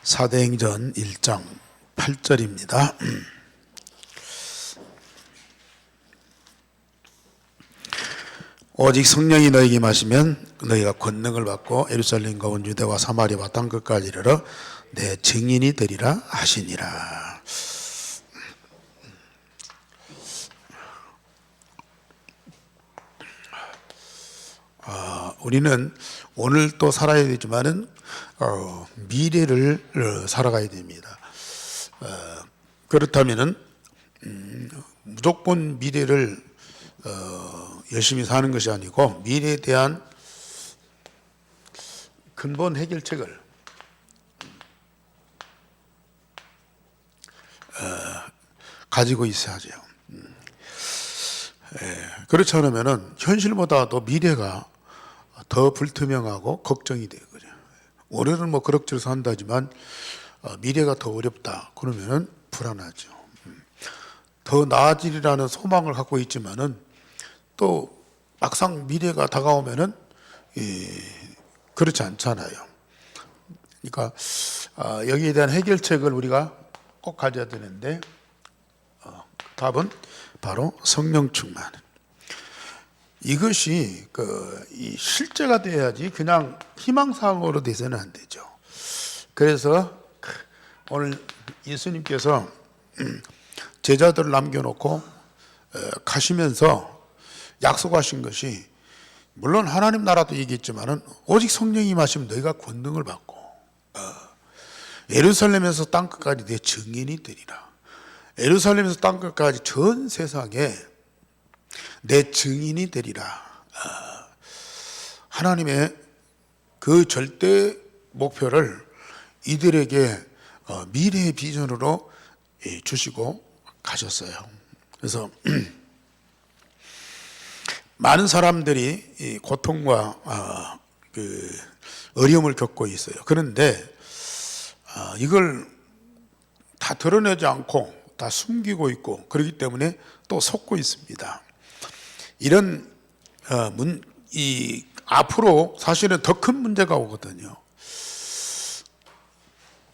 사도행전 1장 8절입니다. 오직 성령이 너희에게 임하시면 너희가 권능을 받고 예루살렘과 온 유대와 사마리아와 땅 끝까지 이르러 내 증인이 되리라 하시니라. 우리는 오늘 또 살아야 되지만은 미래를 살아가야 됩니다. 그렇다면은 무조건 미래를 열심히 사는 것이 아니고 미래에 대한 근본 해결책을 가지고 있어야죠. 그렇지 않으면은 현실보다도 미래가 더 불투명하고 걱정이 돼요. 올해는 뭐 그럭저럭 산다지만 미래가 더 어렵다. 그러면은 불안하죠. 더 나아지리라는 소망을 갖고 있지만은 또 막상 미래가 다가오면은 그렇지 않잖아요. 그러니까 여기에 대한 해결책을 우리가 꼭 가져야 되는데 답은 바로 성령 충만. 이것이 이 실제가 돼야지 그냥 희망사항으로 돼서는 안 되죠. 그래서 오늘 예수님께서 제자들을 남겨놓고 가시면서 약속하신 것이, 물론 하나님 나라도 얘기했지만은 오직 성령이 임하시면 너희가 권능을 받고 예루살렘에서 땅끝까지 내 증인이 되리라. 예루살렘에서 땅끝까지 전 세상에 내 증인이 되리라. 하나님의 그 절대 목표를 이들에게 미래의 비전으로 주시고 가셨어요. 그래서 많은 사람들이 고통과 어려움을 겪고 있어요. 그런데 이걸 다 드러내지 않고 다 숨기고 있고, 그렇기 때문에 또 속고 있습니다. 이런 앞으로 사실은 더 큰 문제가 오거든요.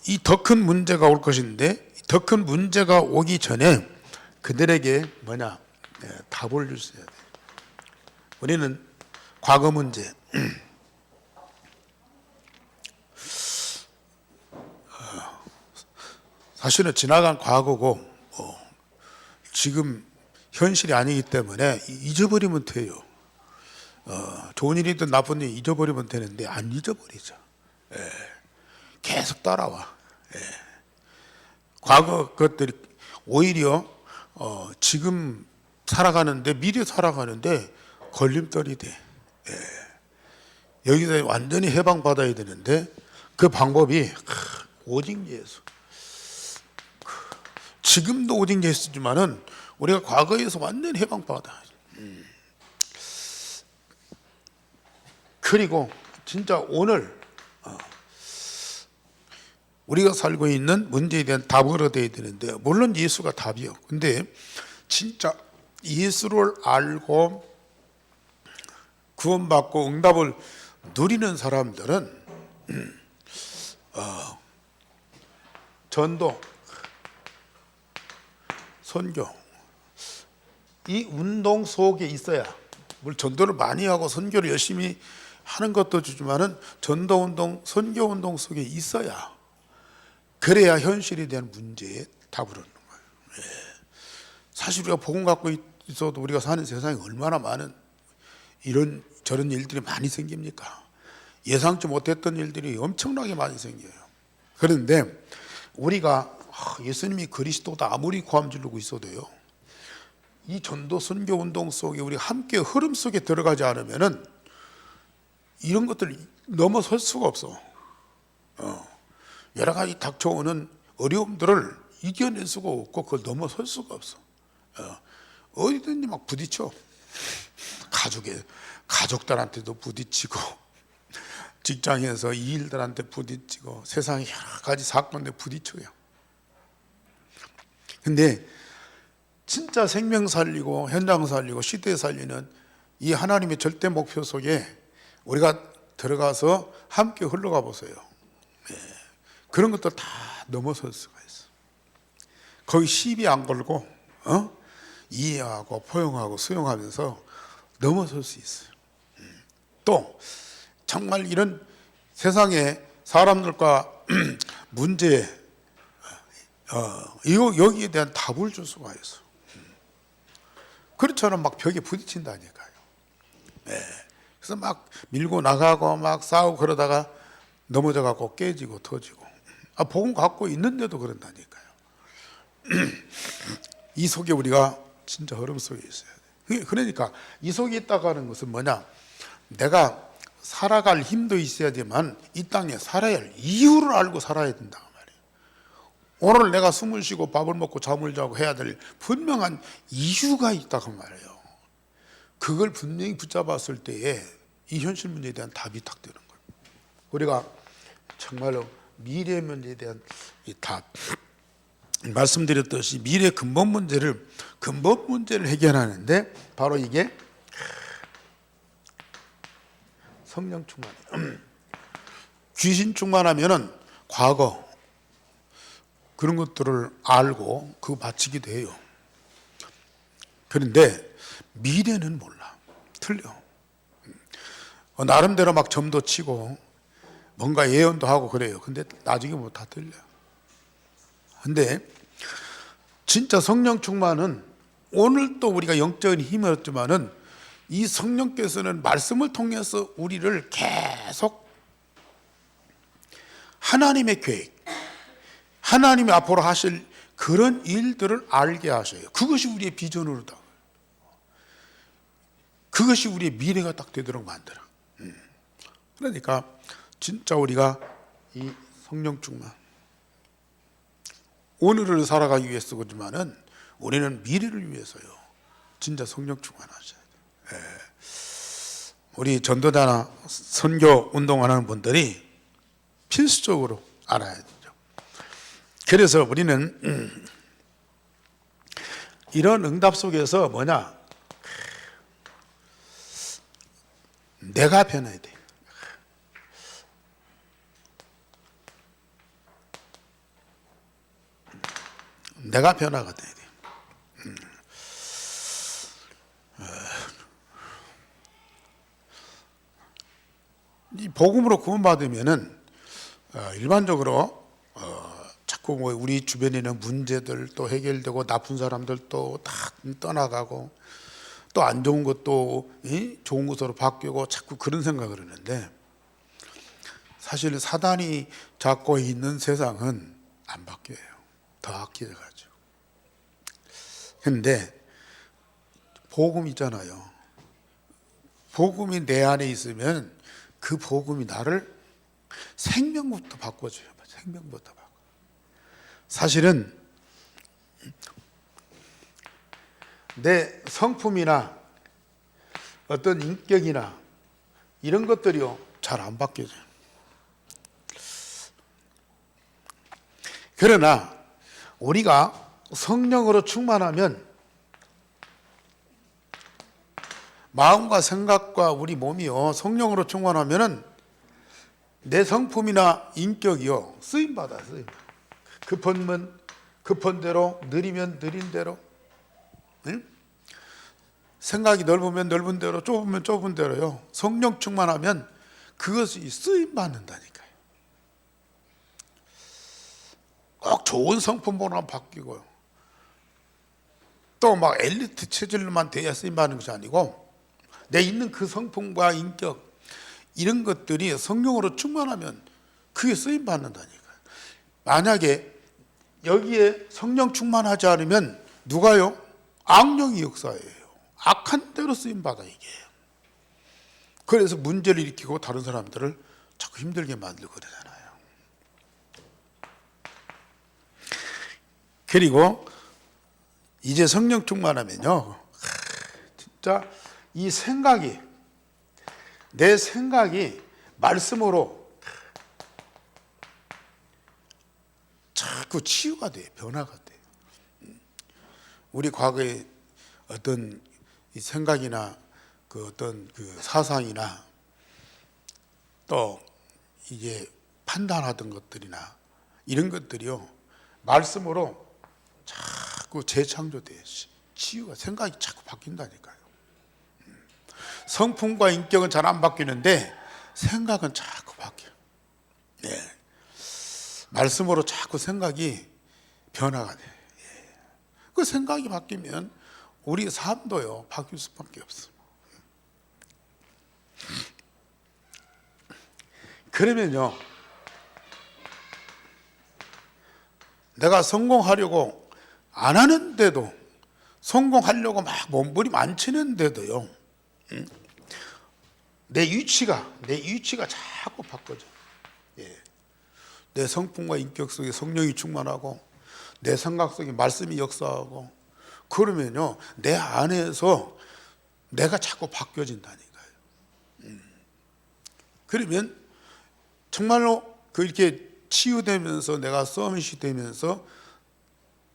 이 더 큰 문제가 올 것인데, 더 큰 문제가 오기 전에 그들에게 답을 주셔야 돼요. 우리는 과거 문제, 사실은 지나간 과거고 지금 현실이 아니기 때문에 잊어버리면 돼요. 좋은 일이든 나쁜 일 잊어버리면 되는데 안 잊어버리죠. 계속 따라와. 과거 것들이 오히려 지금 살아가는데, 미래 살아가는데 걸림돌이 돼. 여기서 완전히 해방받아야 되는데 그 방법이 오직 예수. 지금도 오직 예수지만은 우리가 과거에서 완전히 해방받아. 그리고 진짜 오늘 우리가 살고 있는 문제에 대한 답을 얻어야 되는데, 물론 예수가 답이요. 근데 진짜 예수를 알고 구원받고 응답을 누리는 사람들은 전도, 선교, 이 운동 속에 있어야, 물론 전도를 많이 하고 선교를 열심히 하는 것도 주지만은 전도 운동, 선교 운동 속에 있어야, 그래야 현실에 대한 문제에 답을 얻는 거예요. 사실 우리가 복음 갖고 있어도 우리가 사는 세상에 얼마나 많은 이런 저런 일들이 많이 생깁니까? 예상치 못했던 일들이 엄청나게 많이 생겨요. 그런데 우리가 예수님이 그리스도다 아무리 고함 지르고 있어도요, 이 전도 선교 운동 속에 우리 함께 흐름 속에 들어가지 않으면은 이런 것들 넘어설 수가 없어. 여러 가지 닥쳐오는 어려움들을 이겨낼 수가 없고 그걸 넘어설 수가 없어. 어디든지 막 부딪혀. 가족들한테도 부딪히고, 직장에서 이일들한테 부딪히고, 세상에 여러 가지 사건에 부딪혀요. 근데 진짜 생명 살리고 현장 살리고 시대 살리는 이 하나님의 절대 목표 속에 우리가 들어가서 함께 흘러가 보세요. 그런 것도 다 넘어설 수가 있어. 거의 시비 안 걸고 이해하고 포용하고 수용하면서 넘어설 수 있어요. 또 정말 이런 세상에 사람들과 문제 여기에 대한 답을 줄 수가 있어. 그렇잖아. 막 벽에 부딪힌다니까요. 네. 그래서 막 밀고 나가고 막 싸우고 그러다가 넘어져 갖고 깨지고 터지고. 복음 갖고 있는데도 그런다니까요. 이 속에 우리가 진짜 흐름 속에 있어야 돼. 그러니까 이 속에 있다고 하는 것은 뭐냐? 내가 살아갈 힘도 있어야지만 이 땅에 살아야 할 이유를 알고 살아야 된다 말이에요. 오늘 내가 숨을 쉬고 밥을 먹고 잠을 자고 해야 될 분명한 이유가 있다고 말이에요. 그걸 분명히 붙잡았을 때에 이 현실 문제에 대한 답이 딱 되는 거예요. 우리가 정말로 미래 문제에 대한 이 답, 말씀드렸듯이 미래 근본 문제를 해결하는데 바로 이게 성령 충만이에요. 귀신 충만하면은 과거 그런 것들을 알고 그거 바치기도 해요. 그런데 미래는 몰라. 틀려. 나름대로 막 점도 치고 뭔가 예언도 하고 그래요. 근데 나중에 뭐 다 틀려. 근데 진짜 성령 충만은 오늘 또 우리가 영적인 힘을 얻지만은 이 성령께서는 말씀을 통해서 우리를 계속 하나님의 계획, 하나님이 앞으로 하실 그런 일들을 알게 하셔요. 그것이 우리의 비전으로다. 그것이 우리의 미래가 딱 되도록 만들어. 그러니까 진짜 우리가 이 성령 충만, 오늘을 살아가기 위해서지만은 우리는 미래를 위해서요. 진짜 성령 충만하셔야 돼요. 우리 전도자나 선교 운동하는 분들이 필수적으로 알아야 되죠. 그래서 우리는 이런 응답 속에서 뭐냐? 내가 변해야 돼. 내가 변화가 돼야 돼. 이 복음으로 구원받으면은 일반적으로 자꾸 뭐 우리 주변에 있는 문제들 또 해결되고 나쁜 사람들도 다 떠나가고 또 안 좋은 것도 좋은 것으로 바뀌고 자꾸 그런 생각을 하는데 사실 사단이 잡고 있는 세상은 안 바뀌어요. 더 악해져가지고. 근데 복음 있잖아요. 복음이 내 안에 있으면 그 복음이 나를 생명부터 바꿔줘요. 생명부터 바꿔. 사실은 내 성품이나 어떤 인격이나 이런 것들이요 잘 안 바뀌어져요. 그러나 우리가 성령으로 충만하면 마음과 생각과 우리 몸이요 성령으로 충만하면은 내 성품이나 인격이요 쓰임 받아 쓰임. 급하면 급한 대로, 느리면 느린 대로, 응? 생각이 넓으면 넓은 대로, 좁으면 좁은 대로요. 성령 충만하면 그것이 쓰임 받는다니까요. 꼭 좋은 성품으로만 바뀌고요. 또 막 엘리트 체질로만 돼야 쓰임 받는 것이 아니고 내 있는 그 성품과 인격 이런 것들이 성령으로 충만하면 그게 쓰임 받는다니까요. 만약에 여기에 성령 충만하지 않으면 누가요? 악령이 역사예요. 악한 대로 쓰임 받아 이게. 그래서 문제를 일으키고 다른 사람들을 자꾸 힘들게 만들고 그러잖아요. 그리고 이제 성령 충만하면요, 진짜 이 생각이 내 생각이 말씀으로 자꾸 치유가 돼, 변화가 돼. 우리 과거에 어떤 이 생각이나 그 어떤 그 사상이나 또 이게 판단하던 것들이나 이런 것들이요, 말씀으로 자꾸 재창조돼요. 치유가, 생각이 자꾸 바뀐다니까요. 성품과 인격은 잘 안 바뀌는데 생각은 자꾸 바뀌어요. 네. 말씀으로 자꾸 생각이 변화가 돼요. 그 생각이 바뀌면 우리 삶도요 바뀔 수밖에 없어요. 그러면요, 내가 성공하려고 안 하는데도, 성공하려고 막 몸부림 안 치는데도요, 내 위치가 자꾸 바꿔져. 예. 내 성품과 인격 속에 성령이 충만하고 내 생각 속에 말씀이 역사하고, 그러면요 내 안에서 내가 자꾸 바뀌어진다니까요. 그러면 정말로 이렇게 치유되면서, 내가 서밋이 되면서,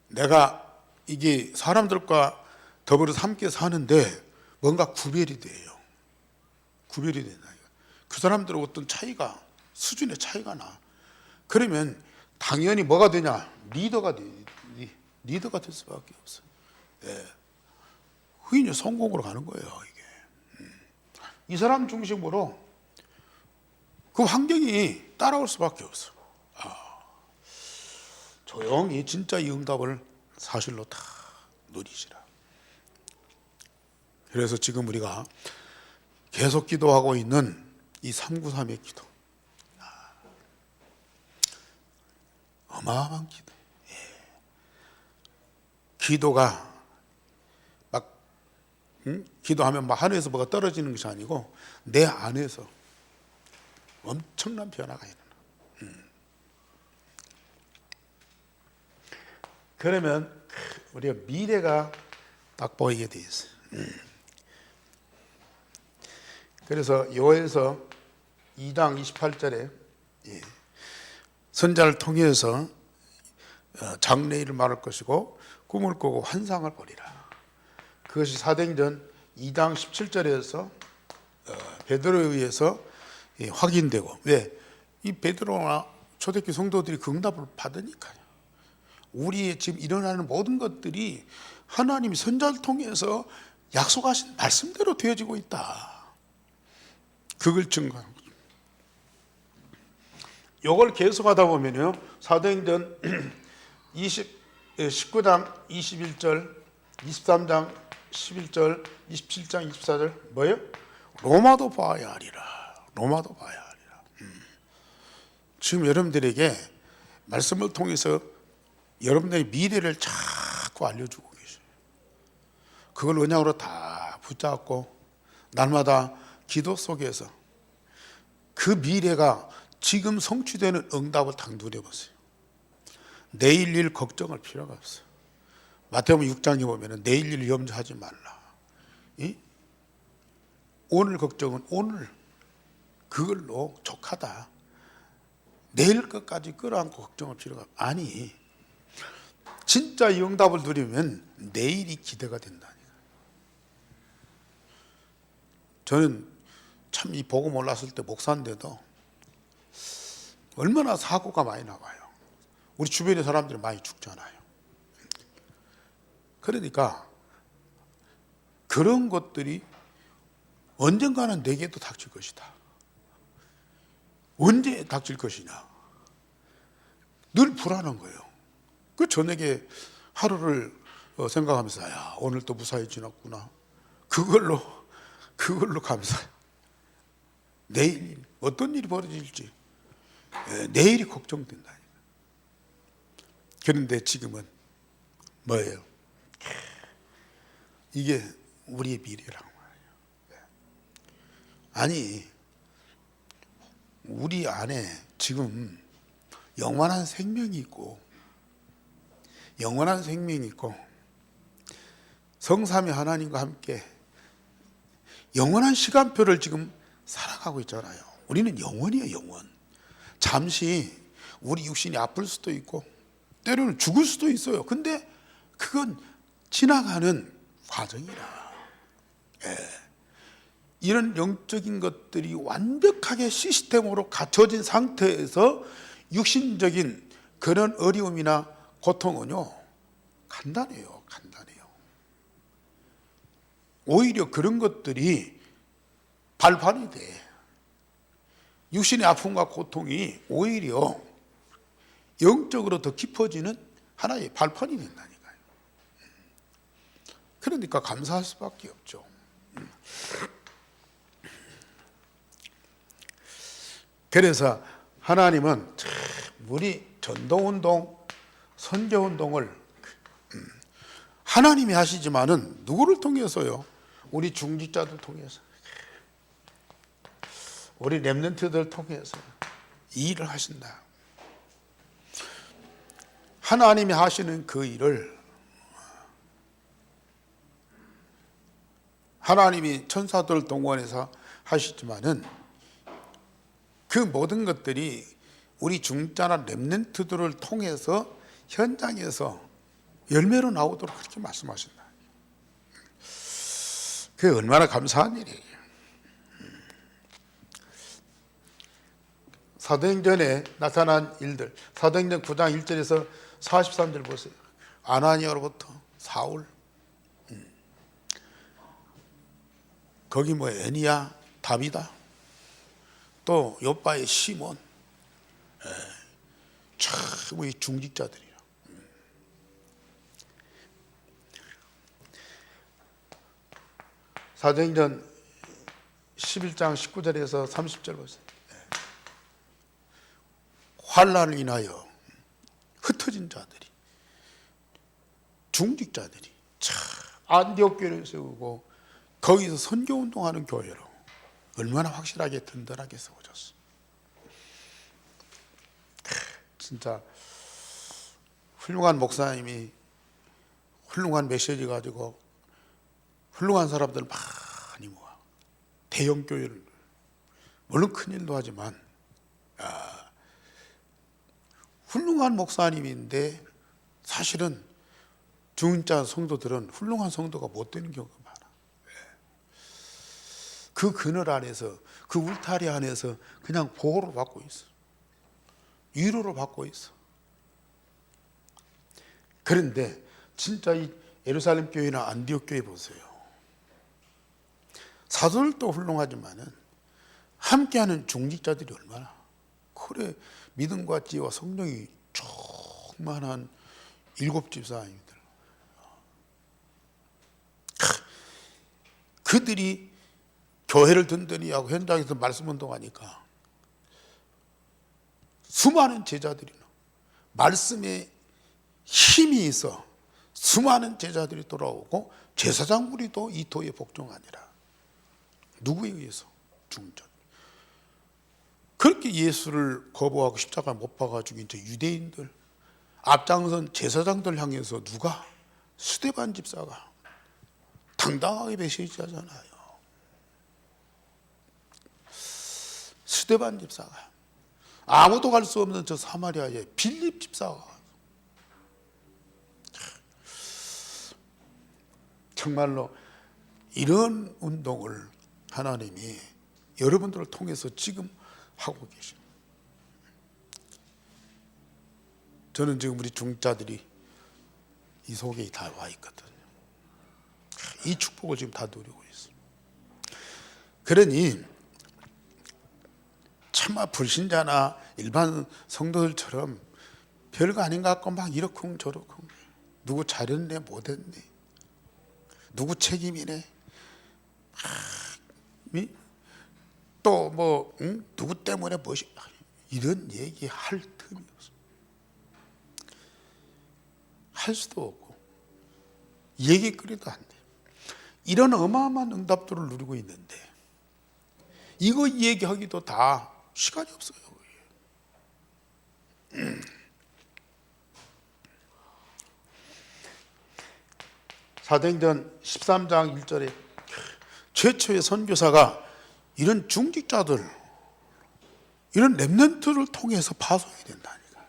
내가 이게 사람들과 더불어서 함께 사는데 뭔가 구별이 돼요. 구별이 된다. 그 사람들은 어떤 차이가, 수준의 차이가 나. 그러면 당연히 뭐가 되냐? 리더가 돼. 리더가 될 수밖에 없어. 예. 그게 성공으로 가는 거예요, 이게. 이 사람 중심으로 그 환경이 따라올 수밖에 없어. 조용히 진짜 이 응답을 사실로 다 누리시라. 그래서 지금 우리가 계속 기도하고 있는 이 393의 기도, 어마어마한 기도. 기도가 막 기도하면 막 하늘에서 뭐가 떨어지는 것이 아니고 내 안에서 엄청난 변화가 일어나. 그러면 우리가 미래가 딱 보이게 돼 있어요. 그래서 요에서 2장 28절에 선자를 통해서 장래일을 말할 것이고 꿈을 꾸고 환상을 보리라. 그것이 사도행전 2장 17절에서 베드로에 의해서 확인되고, 왜? 이 베드로나 초대교회 성도들이 그 응답을 받으니까요. 우리의 지금 일어나는 모든 것들이 하나님이 선자를 통해서 약속하신 말씀대로 되어지고 있다. 그걸 증거하는 거죠. 이걸 계속하다 보면요, 사도행전 19장 21절, 23장 11절, 27장 24절 뭐예요? 로마도 봐야 하리라. 로마도 봐야 하리라. 지금 여러분들에게 말씀을 통해서 여러분들의 미래를 자꾸 알려주고 계셔요. 그걸 언약으로 다 붙잡고 날마다 기도 속에서 그 미래가 지금 성취되는 응답을 딱 누려보세요. 내일 일 걱정할 필요가 없어요. 마태복음 6장에 보면 내일 일 염려하지 말라. 오늘 걱정은 오늘 그걸로 족하다. 내일 것까지 끌어안고 걱정할 필요가 없어요. 아니, 진짜 이 응답을 누리면 내일이 기대가 된다니까. 저는 참 이 복음 몰랐을 때 목사인데도 얼마나 사고가 많이 나와요. 우리 주변의 사람들이 많이 죽잖아요. 그러니까 그런 것들이 언젠가는 내게도 닥칠 것이다. 언제 닥칠 것이냐. 늘 불안한 거예요. 그 저녁에 하루를 생각하면서, 야, 오늘 또 무사히 지났구나. 그걸로 감사해요. 내일 어떤 일이 벌어질지 내일이 걱정된다. 그런데 지금은 뭐예요? 이게 우리의 미래란 말이에요. 아니, 우리 안에 지금 영원한 생명이 있고 성삼위 하나님과 함께 영원한 시간표를 지금 살아가고 있잖아요. 우리는 영원이에요, 영원. 잠시 우리 육신이 아플 수도 있고 때로는 죽을 수도 있어요. 근데 그건 지나가는 과정이라. 이런 영적인 것들이 완벽하게 시스템으로 갖춰진 상태에서 육신적인 그런 어려움이나 고통은요, 간단해요. 간단해요. 오히려 그런 것들이 발판이 돼. 육신의 아픔과 고통이 오히려 영적으로 더 깊어지는 하나의 발판이 된다니까요. 그러니까 감사할 수밖에 없죠. 그래서 하나님은 우리 전도운동, 선교운동을 하나님이 하시지만은 누구를 통해서요? 우리 중직자들 통해서, 우리 렘넌트들 통해서 이 일을 하신다. 하나님이 하시는 그 일을 하나님이 천사들을 동원해서 하시지만은 그 모든 것들이 우리 중자나 렘넌트들을 통해서 현장에서 열매로 나오도록 그렇게 말씀하신다. 그게 얼마나 감사한 일이에요. 사도행전에 나타난 일들, 사도행전 9장 1절에서 43절 보세요. 아나니아로부터 사울, 거기 뭐 애니야, 다비다, 또 요바의 시몬, 참 이 중직자들이야. 사도행전 11장 19절에서 30절 보세요. 환난을 인하여 흩어진 자들이, 중직자들이 안디옥 교회를 세우고 거기서 선교운동하는 교회로 얼마나 확실하게 든든하게 세워졌어. 진짜 훌륭한 목사님이 훌륭한 메시지 가지고 훌륭한 사람들 많이 모아 대형 교회를, 물론 큰일도 하지만 훌륭한 목사님인데 사실은 중자 성도들은 훌륭한 성도가 못 되는 경우가 많아. 그 그늘 안에서, 그 울타리 안에서 그냥 보호를 받고 있어. 위로를 받고 있어. 그런데 진짜 이 예루살렘 교회나 안디옥 교회 보세요. 사도들도 훌륭하지만은 함께하는 중직자들이 얼마나, 그래 믿음과 지혜와 성령이 충만한 7 집사님들, 그들이 교회를 든든히 하고 현장에서 말씀 운동하니까 수많은 제자들이, 말씀에 힘이 있어 수많은 제자들이 돌아오고 제사장 무리도 이 도에 복종하니라. 누구에 의해서? 중전. 그렇게 예수를 거부하고 십자가 못 박아주고 이제 유대인들, 앞장선 제사장들 향해서 누가? 스데반 집사가 당당하게 메시지하잖아요. 스데반 집사가, 아무도 갈 수 없는 저 사마리아의 빌립 집사가, 정말로 이런 운동을 하나님이 여러분들을 통해서 지금 하고 계십니다. 저는 지금 우리 중자들이 이 속에 다 와 있거든요. 이 축복을 지금 다 누리고 있어요. 그러니 차마 불신자나 일반 성도들처럼 별거 아닌 것 같고 막 이렇쿵 저렇쿵, 누구 잘했네 못했네, 누구 책임이네, 또 뭐 누구 때문에 무엇이, 이런 얘기 할 틈이 없어. 할 수도 없고 얘기거리도 안 돼. 이런 어마어마한 응답들을 누리고 있는데 이거 얘기하기도 다 시간이 없어요. 사도행전 13장 1절에 최초의 선교사가 이런 중직자들, 이런 렘넌트를 통해서 파송이 된다니까.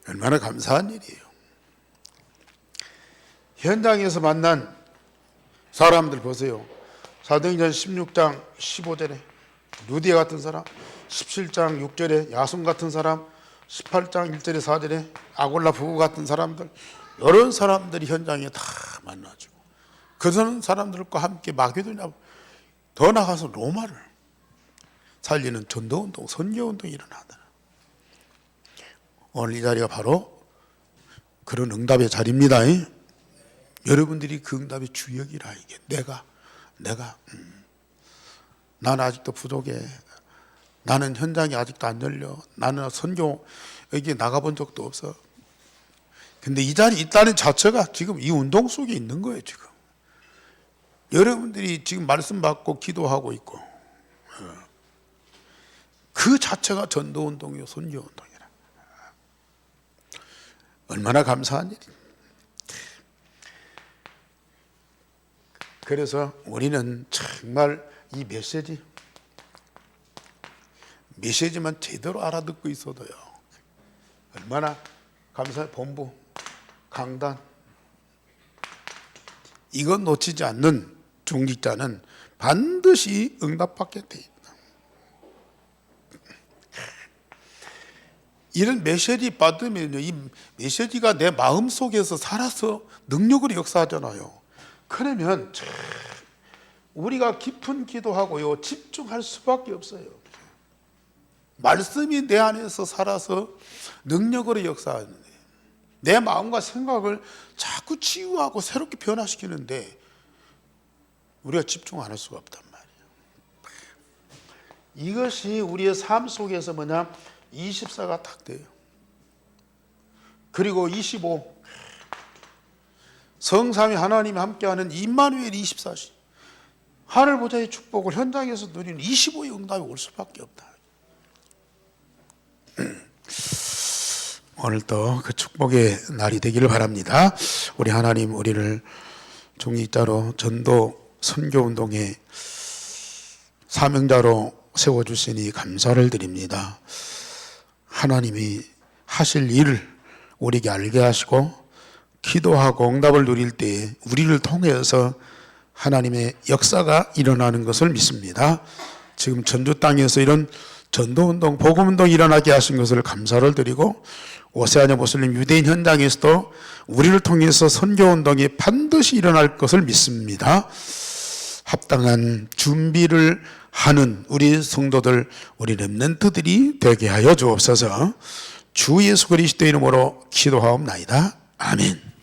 얼마나 감사한 일이에요. 현장에서 만난 사람들 보세요. 사도행전 16장 15절에 루디아 같은 사람, 17장 6절에 야손 같은 사람, 18장 1절에 4절에 아골라 부부 같은 사람들, 이런 사람들이 현장에 다 만나지고 그런 사람들과 함께 마게도냐, 더 나가서 로마를 살리는 전도운동, 선교운동이 일어나더라. 오늘 이 자리가 바로 그런 응답의 자리입니다. 여러분들이 그 응답의 주역이라. 이게 내가 나는 아직도 부족해. 나는 현장이 아직도 안 열려. 나는 선교 여기 나가본 적도 없어. 근데 이 자리에 있다는 자체가 지금 이 운동 속에 있는 거예요. 지금 여러분들이 지금 말씀 받고 기도하고 있고, 그 자체가 전도운동이요 선교운동이라. 얼마나 감사한 일입니다. 그래서 우리는 정말 이 메시지만 제대로 알아듣고 있어도요, 얼마나 감사해. 본부, 강단, 이건 놓치지 않는 중직자는 반드시 응답받게 돼 있다. 이런 메시지 받으면요, 이 메시지가 내 마음속에서 살아서 능력으로 역사하잖아요. 그러면 우리가 깊은 기도하고요 집중할 수밖에 없어요. 말씀이 내 안에서 살아서 능력으로 역사하는데, 내 마음과 생각을 자꾸 치유하고 새롭게 변화시키는데 우리가 집중 안 할 수가 없단 말이에요. 이것이 우리의 삶 속에서 뭐냐, 24가 딱 돼요. 그리고 25, 성삼위 하나님이 함께하는 임마누엘 24시, 하늘 보좌의 축복을 현장에서 누리는 25의 응답이 올 수밖에 없다. 오늘도 그 축복의 날이 되기를 바랍니다. 우리 하나님, 우리를 중직자로 전도 선교운동의 사명자로 세워주시니 감사를 드립니다. 하나님이 하실 일을 우리에게 알게 하시고 기도하고 응답을 누릴 때 우리를 통해서 하나님의 역사가 일어나는 것을 믿습니다. 지금 전주 땅에서 이런 전도운동, 복음운동이 일어나게 하신 것을 감사를 드리고, 오세아냐 모슬림 유대인 현장에서도 우리를 통해서 선교운동이 반드시 일어날 것을 믿습니다. 합당한 준비를 하는 우리 성도들, 우리 렘넌트들이 되게 하여 주옵소서. 주 예수 그리스도 이름으로 기도하옵나이다. 아멘.